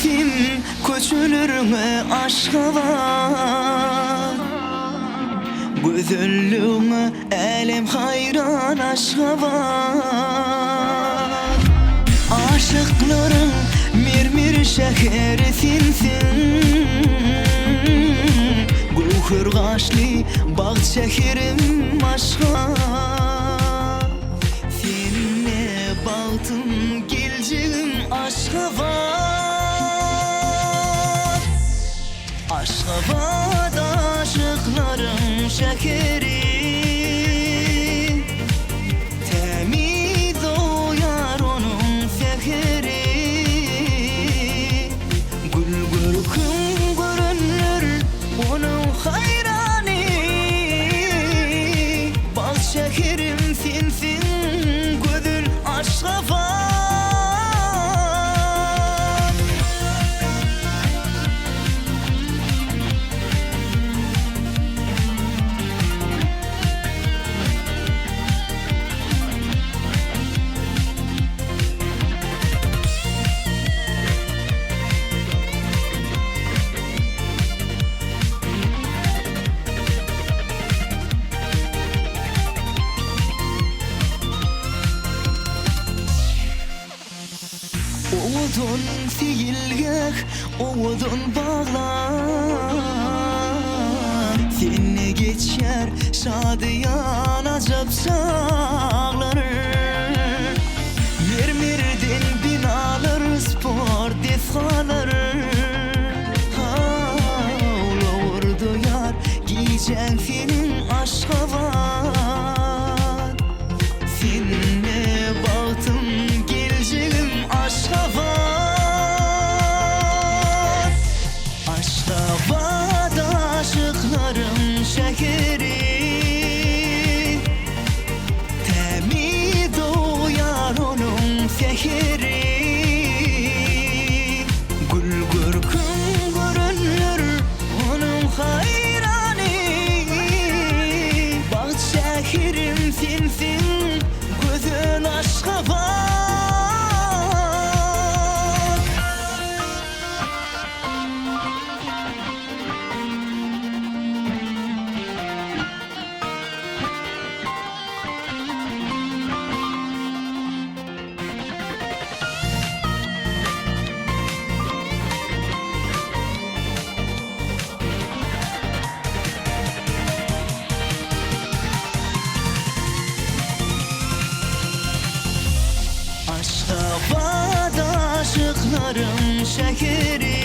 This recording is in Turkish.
şehirsin, köçülürme aşka var. Gözüllüğüne elim hayran aşka var. Aşıkların mirmir şehirsinsin, Gülhür kaşlı bağ şehirim aşka. Seninle bağdım geleceğim aşka var. Aşka var aşıkların şehri, temiz oyar onun seheri. Gül görküm görünür onun hayrani, bağ şehirim sensin, gözün aşka var. Oğudun seyilgek, oğudun bağlar. Seni geçer şadiyan acap çağları. Mermerden binalar, spor defaları. Havla vurdu yar, giyeceksin senin aşka var. Seninle baktım geleceğim aşka var. Aşka var aşıkların şehri, temiz oyar onun seheri. Gül görküm görünür onun hayrani, bağ şehirim sensin, gözün aşka var. Aşka var aşıkların şehri,